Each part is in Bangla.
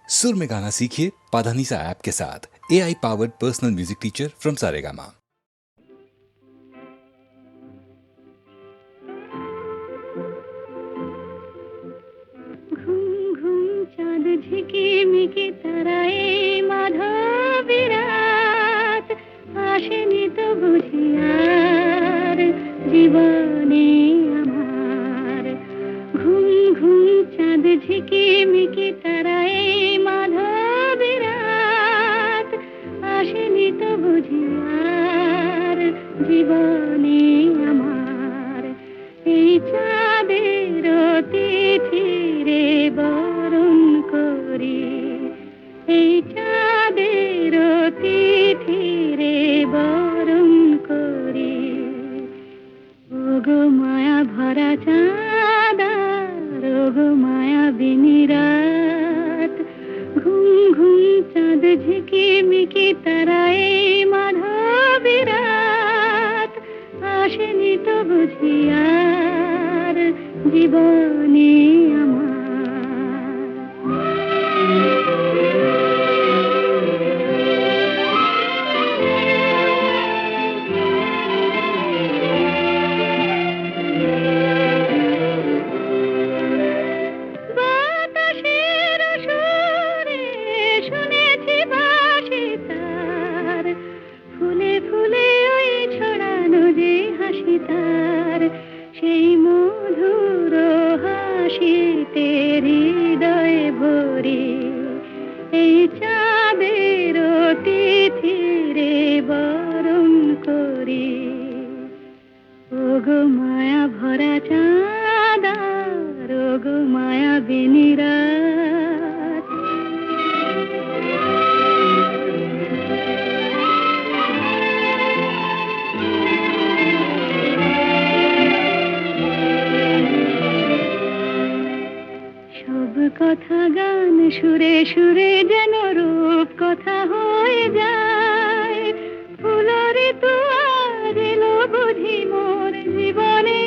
सुर में गाना सीखिए पाधानीसा ऐप के साथ। AI powered personal music teacher from Saregama. চাঁদ ঝিকিমিকি তারায় মাধবী রাত আসেনি তো বুঝি আর জীবনে আমার। ঘুম ঘুম চাঁদ ঝিকিমিকি তারায় মাধবী রাত আসেনি তো বুঝি আর জীবনে আমার। এই চাঁদের তিথিরে বরণ করি, এই চাঁদের তিথিরে বরণ করি। ওগো মায়া ভরা চাঁদ, ওগো মায়া বিনি রাত। ঘুম ঘুম চাঁদ ঝিকিমিকি তারায় মাধবী রাত আসেনি তো বুঝি আর জীবনে আমার। বাতাসের সুরে শুনেছি বাঁশি তার, ফুলে ফুলে ওই ছড়ানো যে হাসি তার। সেই মধুর হাসিতে হৃদয় ভরি, এই চাঁদের তিথিরে বরণ করি। ওগো মায়া ভরা চাঁদ, ওগো মায়া বিনি রাত। সব কথা গান সুরে সুরে যেন রূপ কথা হয়ে যায়। ফুলরে তো আজ এলো বুঝি মোর জীবনে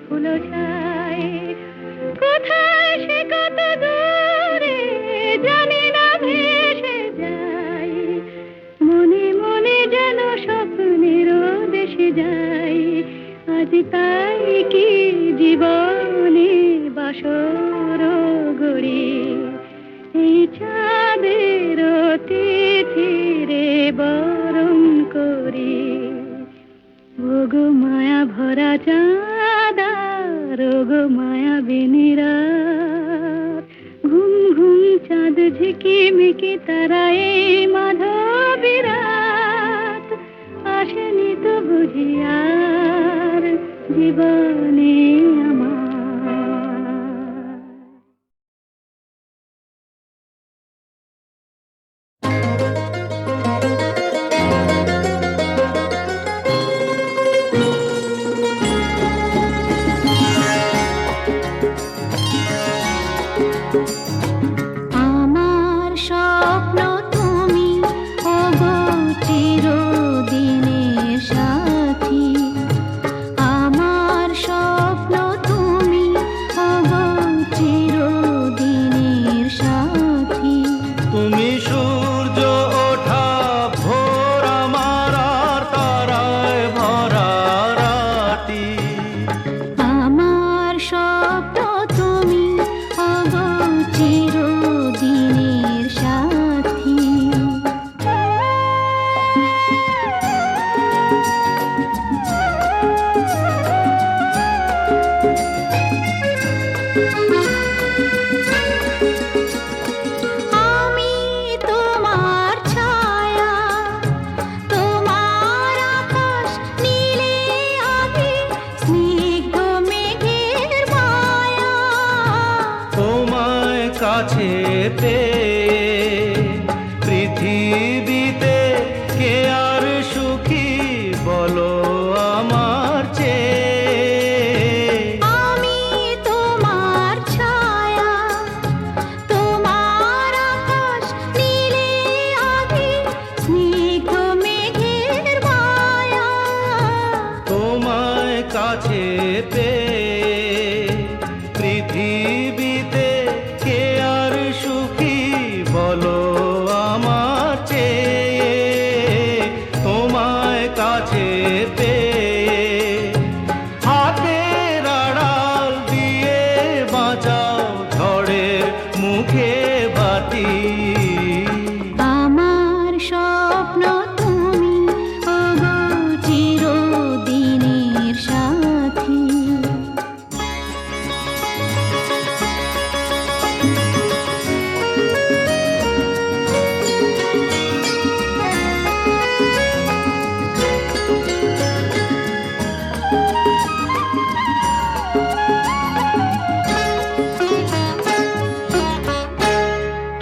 ফুল ছায়। কোথায় সে কত দূরে জানি না ভেসে যায়। মনে মনে যেন স্বপ্নের দেশে যাই। আজ তাই কি জীবনে বাসর গড়ি, এই চাঁদের তিথিরে বরণ করি। ওগো মায়া ভরা চাঁদ, ওগো মায়া বিনি রাত। ঘুম ঘুম চাঁদ ঝিকিমিকি তারায় মাধবী রাত আসেনি তো বুঝি আর জীবনে আমার। আমার স্বপ্ন তুমি, ওগো চিরদিনের সাথী। আমার স্বপ্ন তুমি, ওগো চিরদিনের সাথী। তুমি সূর্য ওঠা ভোর আমার আর তারায় ভরা রাতি। আমার স্বপ্ন তুমি, ওগো চিরদিনের সাথী। আমি তোমার ছায়া, তোমার আকাশ নীলে আভি, স্নিগ্ধ মেঘের মায়া। তোমায় কাছে পেয়ে পৃথিবীতে কে আর সুখী বলো আমার চেয়ে। আমি তোমার ছায়া, তোমার আকাশ নীলে আভি, স্নিগ্ধ মেঘের মায়া। তোমায় কাছে পেয়ে পৃথিবীতে কে আর সুখী বলো বাতি। আমার স্বপ্ন তুমি ওগো চিরদিনের সাথী।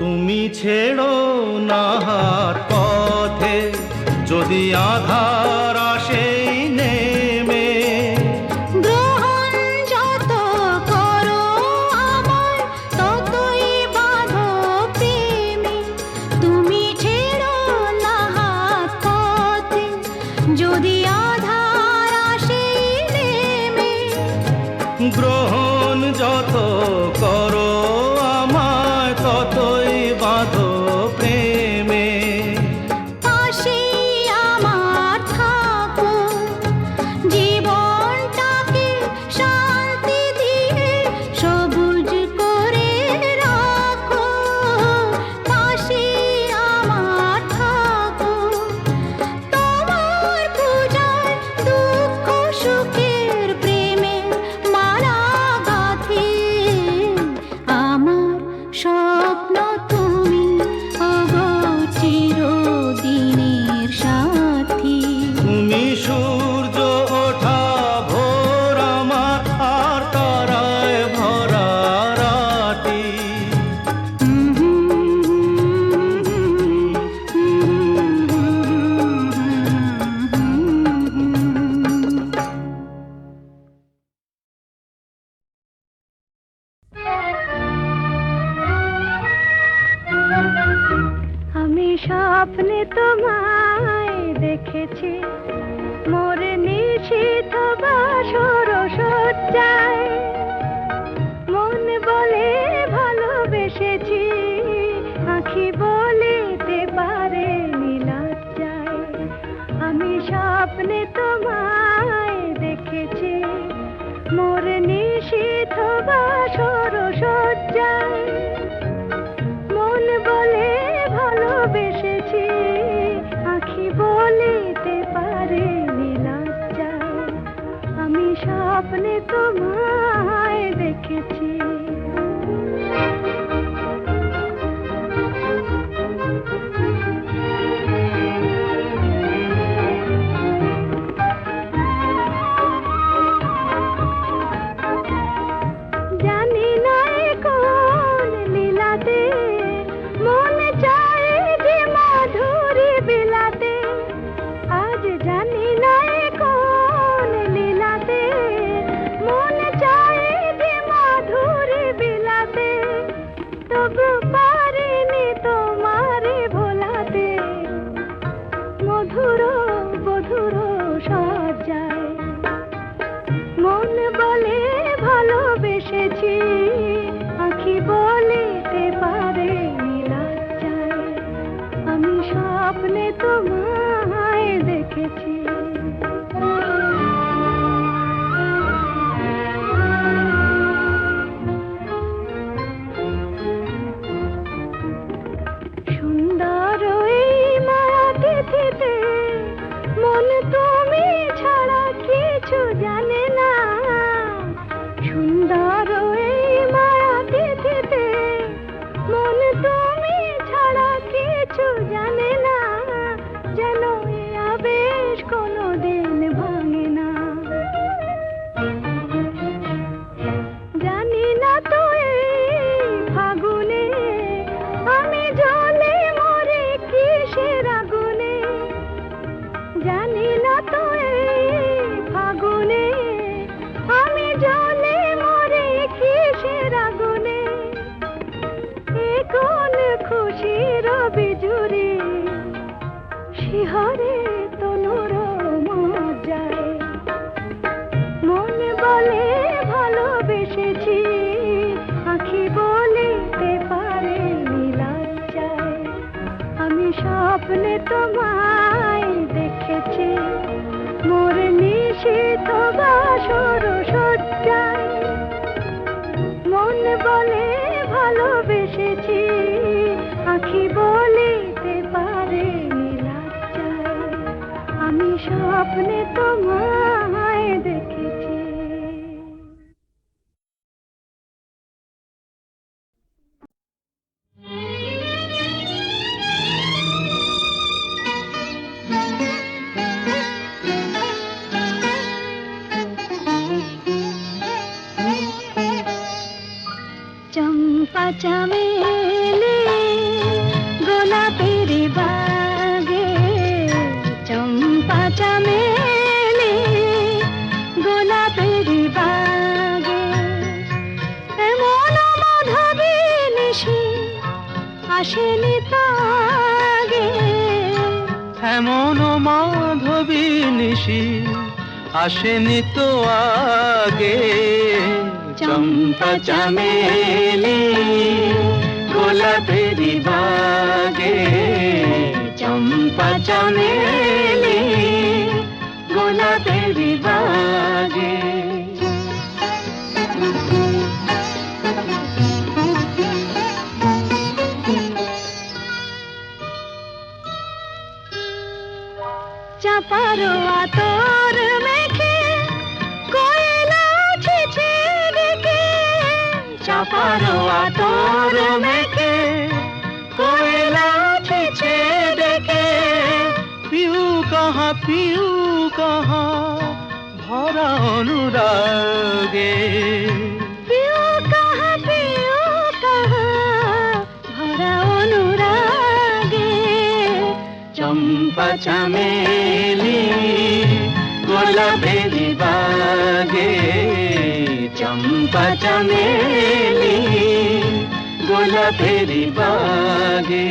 তুমি ছেড়ো না হাত পথে, যদি আধার আসে নেমে। গ্রহণ যত করো আমার ততই বাঁধো প্রেমে। তুমি ছেড়ো না হাত পথে, যদি আধার আসে নেমে। গ্রহণ যত করো আমায় ততই বাঁধো প্রেমে। পাশে আমার থাকো, জীবনটাকে শান্তি দিয়ে সবুজ করে রাখো। পাশে আমার থাকো, তোমার পূজায় দুঃখ সুখের প্রেমে মালা গাঁথি। আমার স্বপ্ন তুমি ওগো চিরদিনের সাথী। তুমি সূর্য ওঠা ভোর আমার, আর তারায় ভরা রাতি। আমি স্বপ্নে তোমায় দেখেছি, মোর নিশীথ বাসর সজ্জায়। মন বলে ভালোবেসেছি, আঁখি বলিতে পারে লজ্জায়। আমি স্বপ্নে তোমায় দেখেছি, মোর নিশীথ বাসর সজ্জায়। মন বলে ভালোবেসেছি, আঁখি বলিতে পারে লজ্জায়। আমি স্বপ্নে তোমায় দেখেছি। জানি না এ কোন লীলাতে, মন চায় যে মাধুরী বিলাতে। আজ জানি না এ কোন লীলাতে, মন চায় যে মাধুরী বিলাতে। তবু পারিনি তোমারে ভোলাতে, মধুর বধুর সজ্জায়। মন বলে ভালোবেসেছি, আঁখি বলিতে পারে লজ্জায়। আমি স্বপ্নে তোমায় দেখেছি। সুন্দর এই মায়া তিথিতে, মন তুমি ছাড়া কিছু জানে না। সুন্দর এই মায়া তিথিতে, মন তুমি ছাড়া কিছু জানে না। যেন এ আবেশ কোনোদিন ভাঙে না। জানি না তো এই ফাগুনে আমি জ্বলে মরে কিসের আগুনে। জানি না তো এই ফাগুনে আমি জ্বলে মরে কিসের আগুনে। এ কোন খুশির বিজুরি, শিহরে তনুর মজ্জায়। মন বলে ভালোবেসেছি, আঁখি বলিতে পারে লজ্জায়। আমি স্বপ্নে তোমায় দেখেছি, মোর নিশীথ বাসর সজ্জায়। মন বলে ভালোবেসেছি, আসেনি তো আগে, এমন মাধবী নিশি আসেনি তো আগে। চম্পা চামেলি গোলাপেরি বাগে, চম্পা চামেলি গোলাপেরি বাগে। চাপারো আতর মেখে কোয়েলা ছেছে ডেকে, চাপারো আতর মেখে কোয়েলা ছেছে ডেকে। পিউ কাহা ভরা অনুরাগে, পিউ কাহা ভরা অনুরাগে। চম্পা চামেলি গোলাপেরি বাগে, চম্পা চামেলি গোলাপেরি বাগে।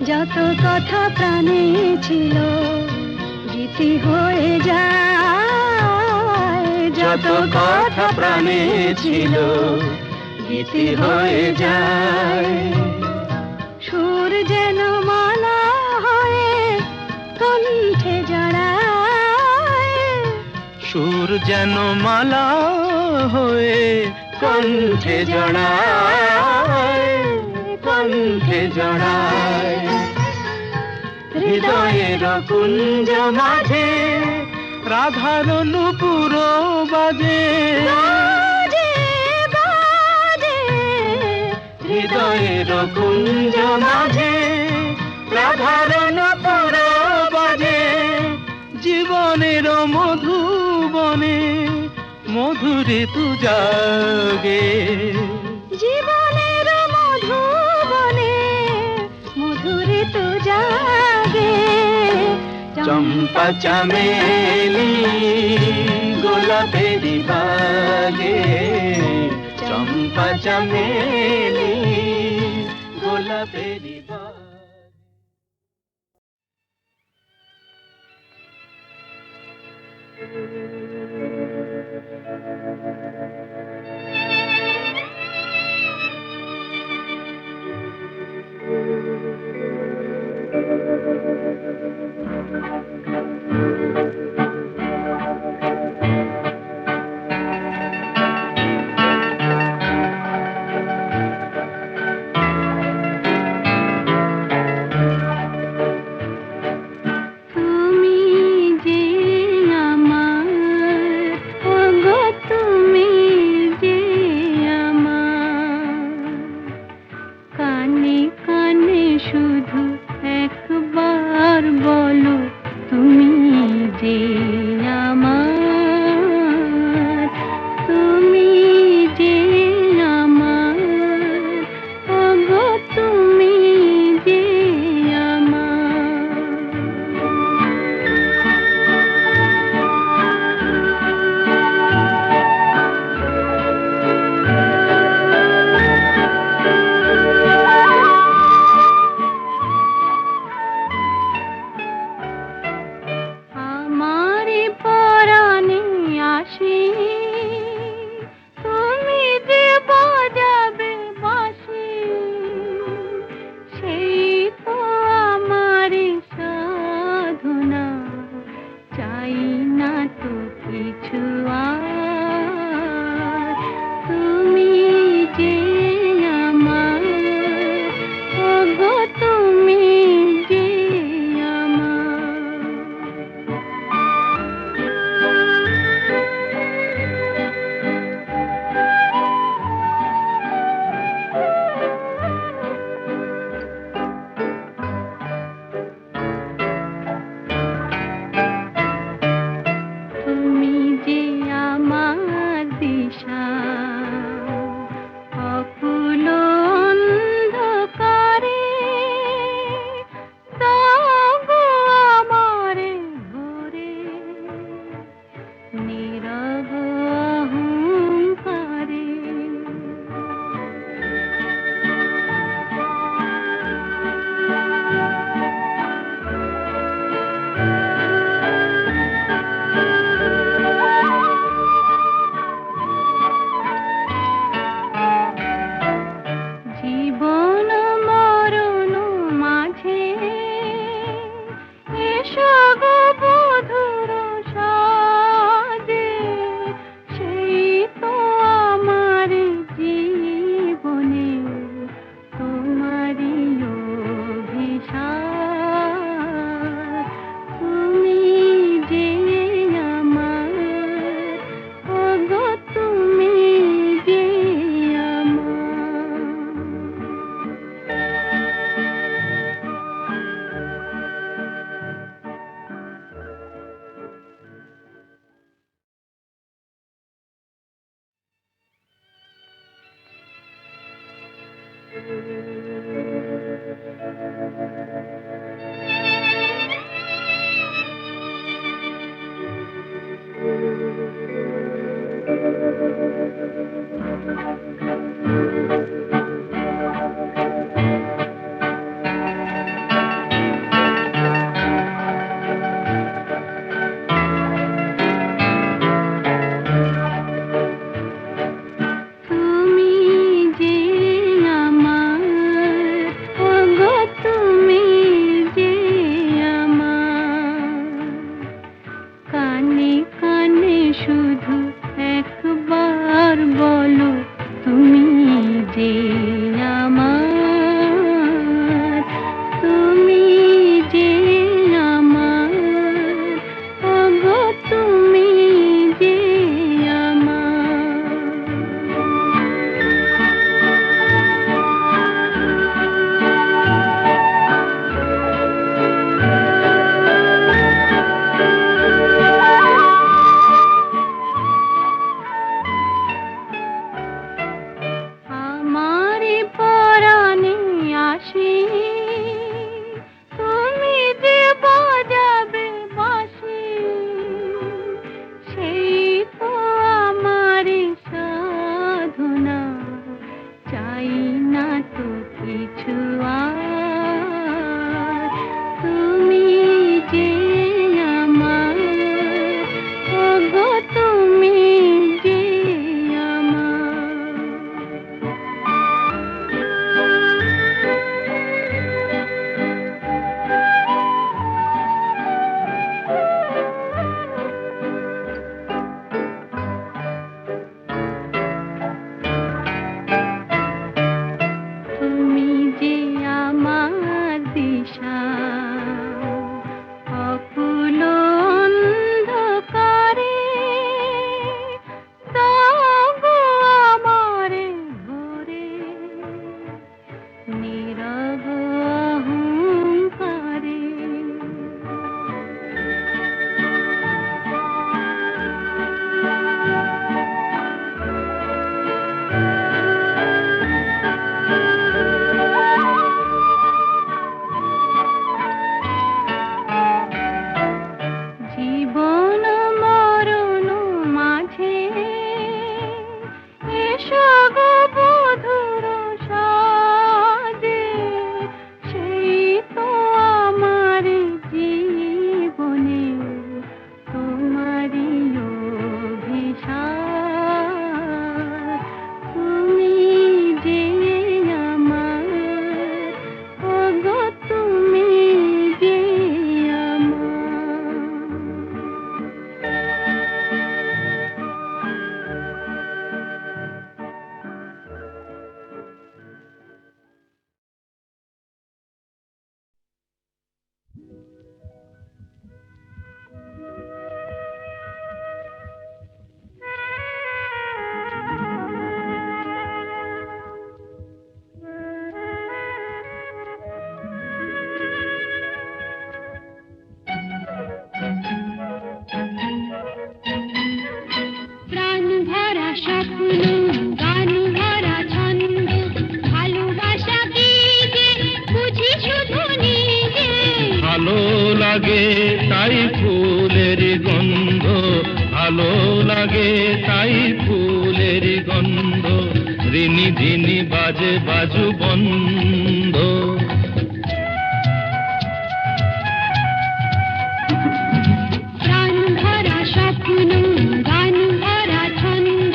যত কথা প্রাণে ছিল গীতি হয়ে যায়, যত কথা প্রাণে ছিল গীতি হয়ে যায়। সুর যেন মালা হয়ে কণ্ঠে জড়ায়, সুর যেন মালা হয়ে কণ্ঠে জড়ায়, কণ্ঠে জড়ায়। হৃদয়ের কুঞ্জ মাঝে রাধার নূপুর বাজে, বাজে বাজে। হৃদয়ের কুঞ্জ মাঝে রাধার নূপুর বাজে। জীবনের মধুবনে মধুরে তু জাগে, জীবনের মধুবনে মধুরে তো জাগে। চম্পা চামেলি গোলাপেরি বাগে, চম্পা চামেলি গোলাপেরি বাগে। মাঝে এসো গো বধুর সাজে, সেই তো আমার জীবনে তোমারই অভিসার। তুমি যে আমার, ওগো তুমি যে আমার। প্রাণ ভরা স্বপ্ন, গান ভরা ছন্দ, ভালোবাসা কি যে বুঝি শুধু নিজে। ভালো লাগে তাই ফুলের গন্ধ, ভালো লাগে তাই ফুলের গন্ধ, রিনি ঝিনি বাজে বাজু বন্ধ। প্রাণ ভরা স্বপ্ন, গান ভরা ছন্দ,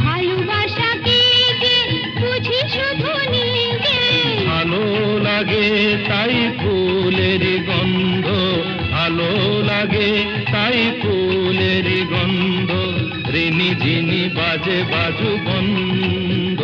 ভালোবাসা কি যে বুঝি শুধু নিজে। ভালো লাগে তাই ফুলের গন্ধ, ভালো লাগে তাই ফুলের গন্ধ, রিনি ঝিনি বাজে বাজু বন্ধ।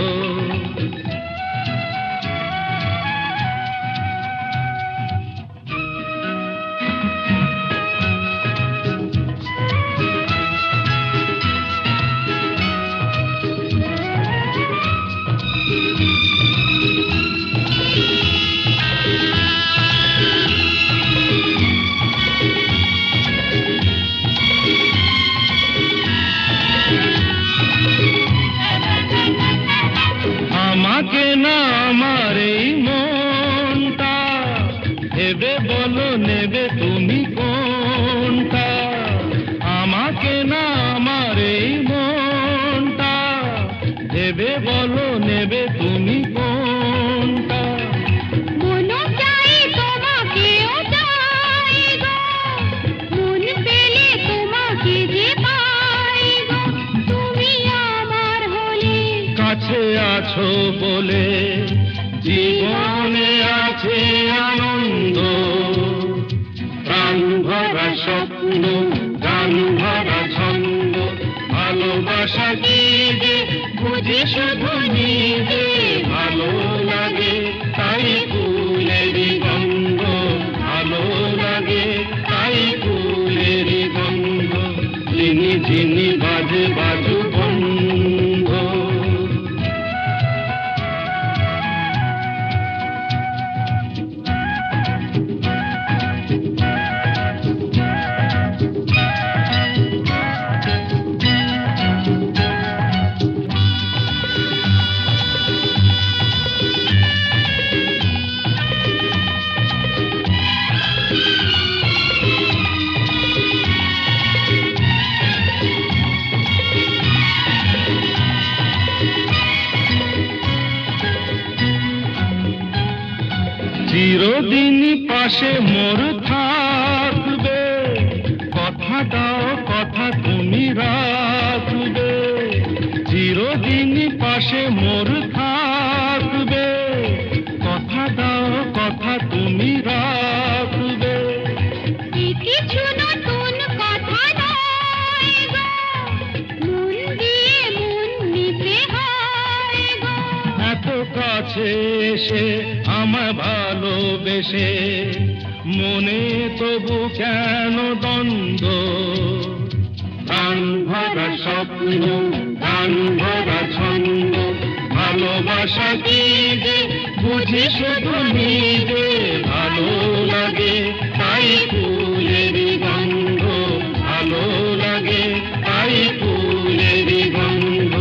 আমাকে না আমার এই মনটা ভেবে বলো নেবে তুমি কোনটা। আমাকে না আমার এই মনটা ভেবে বলো নেবে তুমি কোনটা। মনও চাই তোমাকেও চাই গো, মন পেলে তোমাকে যে পাই গো। তুমি আমার হলে কাছে আছো বলে জীবনে আছে আনন্দ। প্রাণ ভরা স্বপ্ন, গান ভরা ছন্দ, ভালোবাসা কি যে বুঝি শুধু নিজে। ভালো লাগে তাই ফুলের গন্ধ, ভালো লাগে তাই ফুলের গন্ধ, ঝিনি ঝিনি বাজে বাজু বন্ধ। চিরদিন পাশে মোর থাকবে, কথা দাও কথা তুমি রাখবে। চিরদিন পাশে মোর থাকবে, কথা দাও কথা তুমি রাখবে। কিছু নতুন কথা নয় গো, মন দিয়ে মন নিতে হয় গো। এত কাছে এসে আমায় ভালোবেসে মনে তবু কেন দ্বন্দ্ব। প্রাণ ভরা স্বপ্ন, গান ভরা ছন্দ, ভালোবাসা কি যে বুঝি শুধু নিজে। ভালো লাগে তাই ফুলের গন্ধ, ভালো লাগে তাই ফুলের গন্ধ,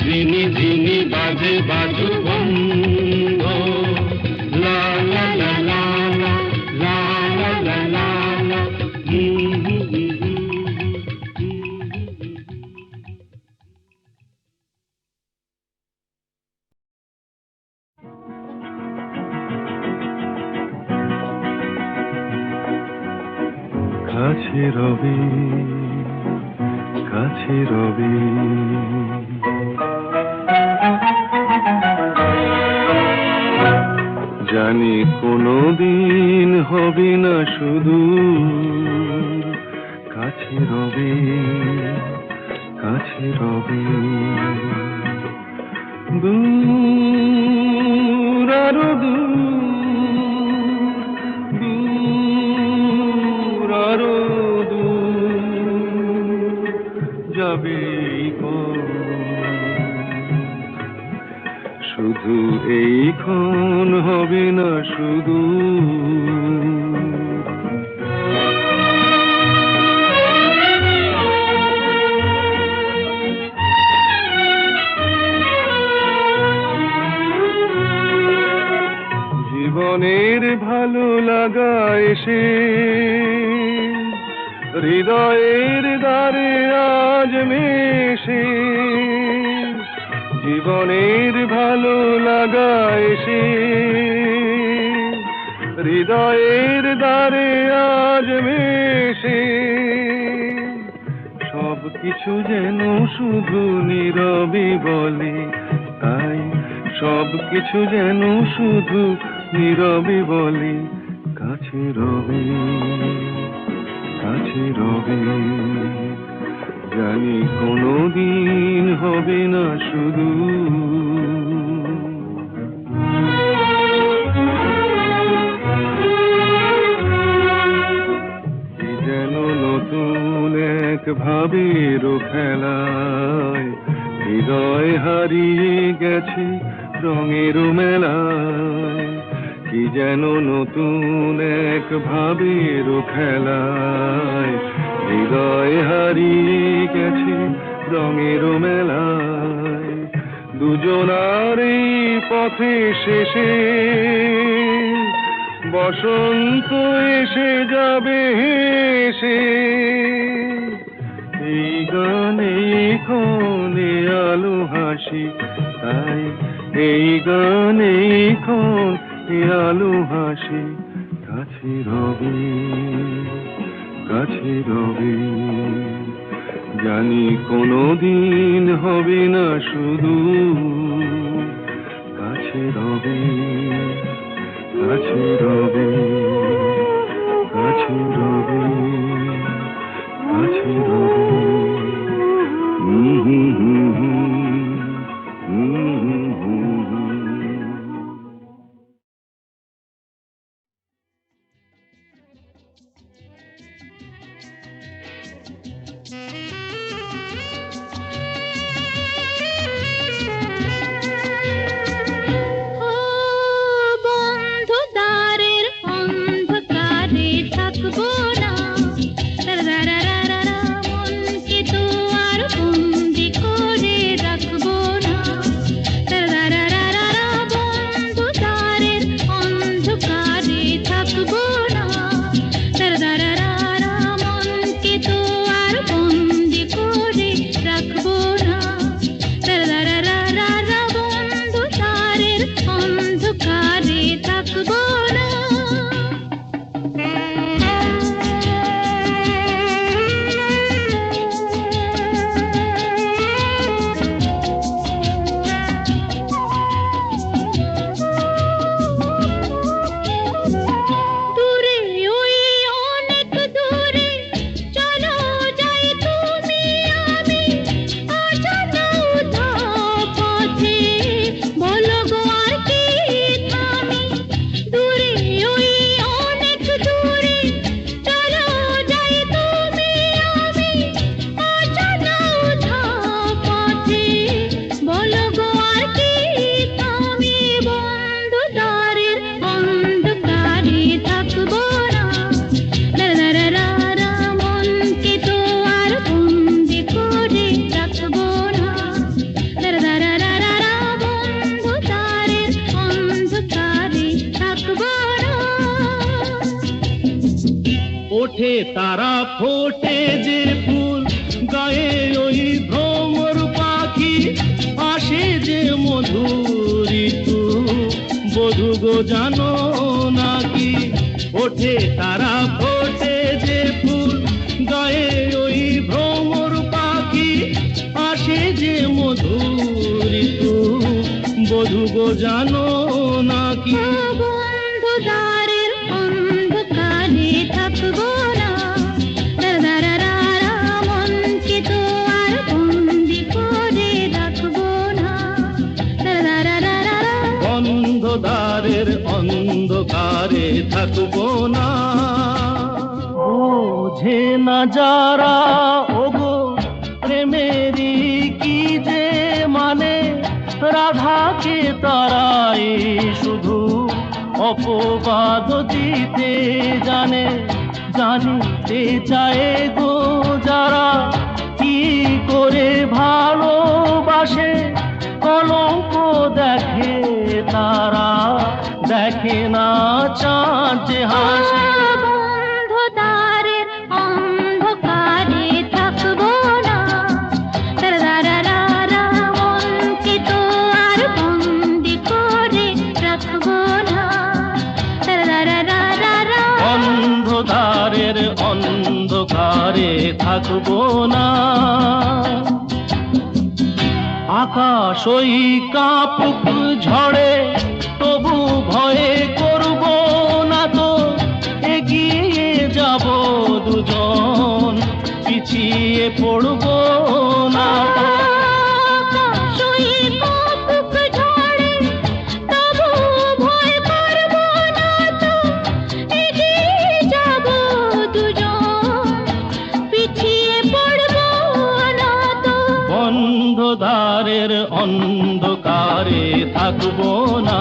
ঝিনি ঝিনি বাজে বাজু বন্ধ। লা লা লা লা লা লা লা লা লা। কাছে রবি, কাছে রবি। জানি কোনোদিন হবে না শুধু, কাছে রবি, কাছে রবি। দূর আরো দূর, দূর আরো দূর যাবে শুধু এইক্ষণ হবে না শুধু। জীবনের ভালো লাগা এসে হৃদয়ের দ্বারে আজ মেশে, জীবনের ভালো লাগা এসে হৃদয়ের দ্বারে আজ মেশে। সব কিছু যেন শুধু নীরবে বলে, তাই সব কিছু যেন শুধু নীরবে বলে, কাছে রবি, কাছে রবি। জানি কোনোদিন হবে না শুধু। কি যেন নতুন এক ভাবের খেলায় হৃদয় হারিয়ে গেছে রঙের মেলায়। কি যেন নতুন এক ভাবের খেলায় হৃদয় হারিয়ে গেছে রঙের মেলায়। দুজনার এই পথে শেষে বসন্ত এসে যাবে হেসে। এই গানে ক্ষণে আলো হাসি, তাই এই গানে ক্ষণে আলো হাসি, কাছে রবি, কাছে রবি। জানি কোনোদিন হবে না শুধু, কাছে রবি, কাছে রবি, কাছে রবি, কাছে রবি। বন্ধু দ্বারের অন্ধকারে থাকবো না, মনকে তো আর বন্দি করে রাখবো না। বন্ধু দ্বারের অন্ধকারে থাকবো না, মনকে তো আর বন্দি করে রাখবো না। বন্ধু দ্বারের অন্ধকারে থাকবো না। দূরে ওই অনেক দূরে চলো যাই তুমি আমি, অজানা উধাও পথে বলো গো আর কি থামি। দূরে ওই অনেক দূরে চলো যাই তুমি আমি, অজানা উধাও পথে বলো গো আর কি থামি। বন্ধু দ্বারের অন্ধকারে থাকবো না, মনকে তো আর বন্দি করে রাখবো না। বন্ধু দ্বারের অন্ধকারে থাকবো না। ওঠে তারা ফোটে যে ফুল, গায়ে ওই ভ্রমর পাখি, আসে যে মধুর ঋতু, বধূ গো জানো নাকি। ওঠে তারা ফোটে যে ফুল, মধুর ঋতু বধূ গো জানো নাকি বন্ধু দ্বারের অন্ধকারে থাকবো না দারারারা মনকে তো আর বন্দি করে রাখবো না দারারারা অন্ধকারের অন্ধকারে থাকবো না বোঝে না যারা ওগো প্রেমেরই কি যে মানে রাধাকে তারাই শুধু অপবাদ দিতে জানে জানিতে চায় গো যারা কি করে ভালোবাসে কলঙ্ক দেখে তারা দেখে না চাঁদ যে হাসে বন্ধু দ্বারের অন্ধকারে থাকবো না দারারারা মনকে তো আর বন্দি করে রাখবো না দারারারা অন্ধকারের অন্ধকারে থাকবো না আকাশ ওই কাপুক ঝড়ে তবু ভয়ে করব না তো এগিয়ে যাব দুজন পিছিয়ে পড়ব না তো আকাশই কাপুক ঝড়ে তবু ভয় করবো না তো এগিয়ে যাব দুজন পিছিয়ে পড়বো না তো বন্ধদ্বারের অন্ধকারে থাকবো না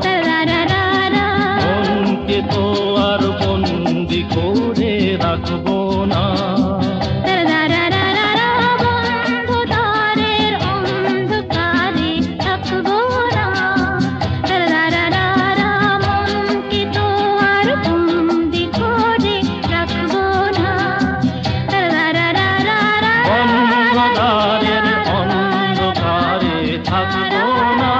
দারারারা মনকে তো আর বন্দি করে রাখবো না দারারারা বন্ধু দ্বারের অন্ধকারে থাকবো না দারারারা মনকে তো আর বন্দি করে রাখবো না দারারারা অন্ধকারের অন্ধকারে থাকবো না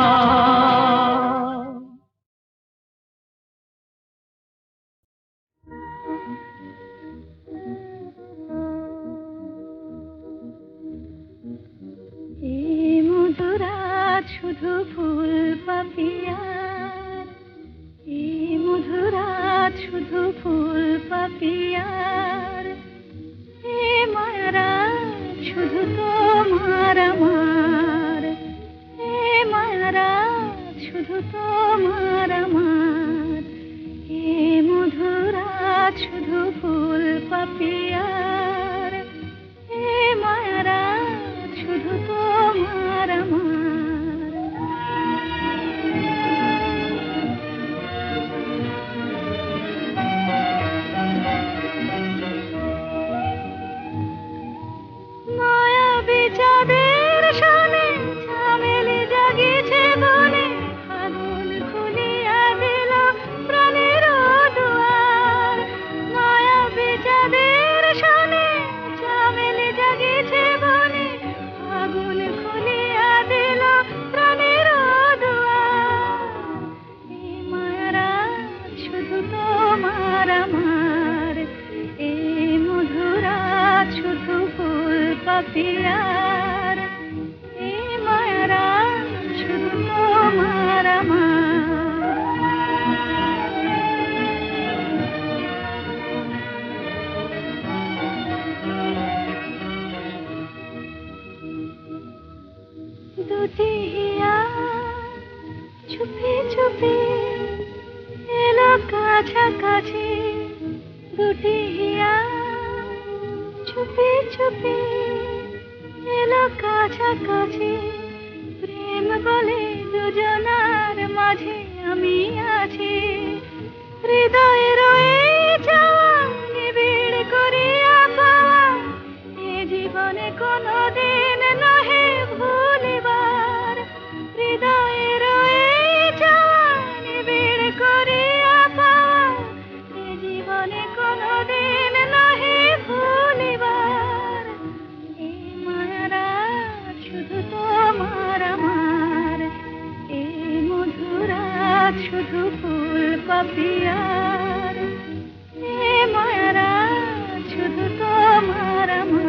এই মধুরাত শুধু ফুল পাপিয়ার এই মধুরাত শুধু ফুল পাপিয়ার এ মায়ারাত শুধু তোমার আমার এ মায়ারাত শুধু তোমার আমার এ মধুরাত শুধু ফুল পাপিয়ার এ মায়ারাত শুধু তোমার আমার মায়া বিচাদের শানে ঝামেলি জাগিছে বনে আগুন খুলিয়া দিল প্রাণের দুয়ার মায়া বিচাদের শানে ঝামেলি জাগিছে বনে আগুন খুলিয়া দিল প্রাণের দুয়ার এই মায়ারাত শুধু তোমার আমার এই মধুরাত শুধু ফুল পাপিয়ার এই মায়ারাত শুধু তোমার আমার দুটি হিয়া চুপি চুপি এলো কাছাকাছি দুটি হিয়া চুপি চুপি এলো কাছাকাছি প্রেম বলে দুজনার মাঝে আমি আছি হৃদয়ে রয়ে যাওয়া নিবিড় করিয়া পাওয়া এ জীবনে কোনোদিন নহে ভুলিবার হৃদয়ে রয়ে যাওয়া নিবিড় করিয়া পাওয়া এ জীবনে কোনোদিন নহে ভুলিবার এই মায়ারাত শুধু তোমার আমার এই মধুরাত শুধু ফুল পাপিয়ার এ মায়ারাত শুধু তোমার আমার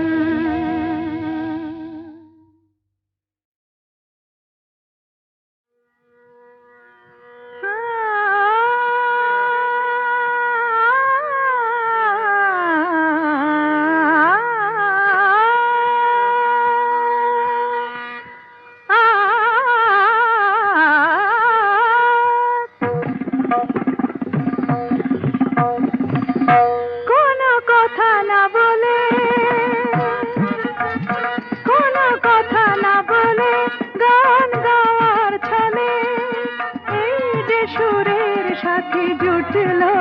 উঠলো,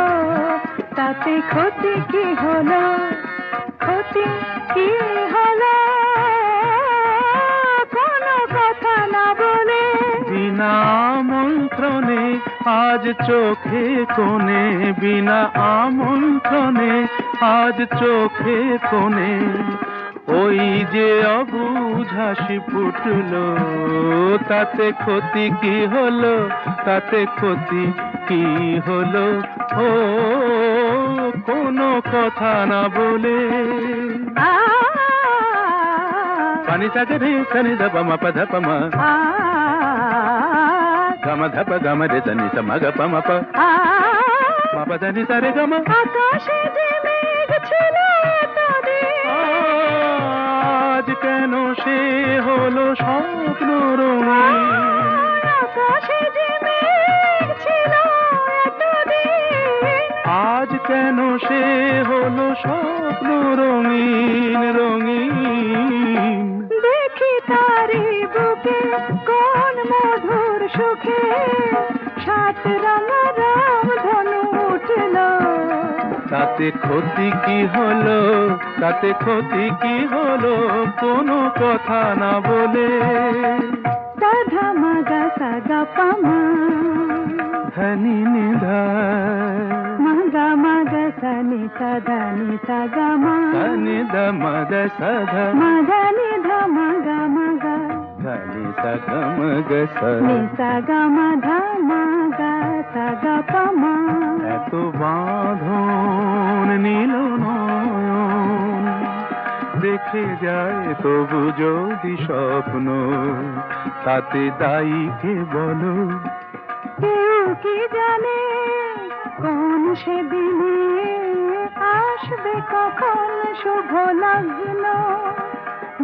তাতে ক্ষতি কি হলো, ক্ষতি কি হলো, কোনো কথা না বলে। বিনা আমন্ত্রণে আজ চোখে কোণে, বিনা আমন্ত্রণে আজ চোখে কোণে ওই যে অবুঝ হাসি ফুটলো, তাতে ক্ষতি কি হলো, তাতে ক্ষতি কি হলো, ও কোনো কথা না বলে। পানি সাগে রে সনি ধপ মা পা ধপ মা, গম ধপ গম রে সনি স ম গ প ম প, মা পা ধনি সা রে গম। আকাশে যে মেঘ ছিল এতদিন, আজ কেন সে হলো স্বপ্ন রঙিন, আকাশে যে মেঘ ছিল এতদিন, আজ কেন সে হলো স্বপ্ন রঙিন রঙিন। দেখি তারি বুকে কোন মধুর সুখে সাত রঙা রাম ধনু উঠলো, তাতে ক্ষতি কি হলো, তাতে ক্ষতি কি হলো, কোনো কথা না বলে। সাধা মাগা সাগা পামা, ধনি নিধা মাগা মাগা সানি সাধা নি সাগা মা, ধনি দ মগ সধ মাগা নি ধা মাগা মাগা, ধনি সগ মগ স। নি সাগা মাধা মাগা সাগা পামা। এত বাঁধন নীল নয়ন দেখে যায় তবু যদি স্বপ্ন, তাতে দায়ী কে বলো। কেউ কি জানে কোন সেদিনে আসবে কখন শুভ লগ্ন,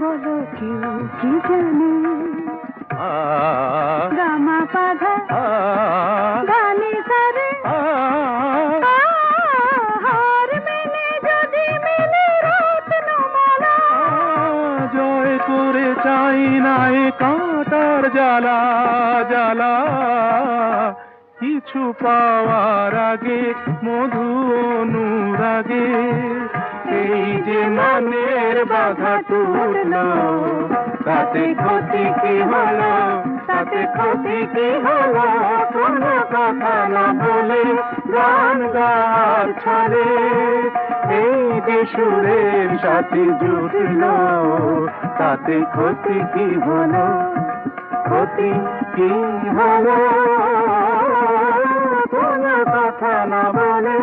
বলো কেউ কি জানে। আ গামা পাধা আ গানি সারে, আ হার মেনে যদি মেলে রত্নমালা, জয় করে চাই না এ কাঁটার জ্বালা জ্বালা, কিছু পাওয়ার আগে মধু অনুরাগে এই যে মনের বাধা টুটলো, তাতে ক্ষতি কি হলো, তাতে ক্ষতি কি হলো, কোনো কথা না বলে গান গাওয়ার ছলে এই যে সুরের সাথে জুটলো, তাতে ক্ষতি কি হলো, ক্ষতি কি হলো, কোনো কথা না বলে।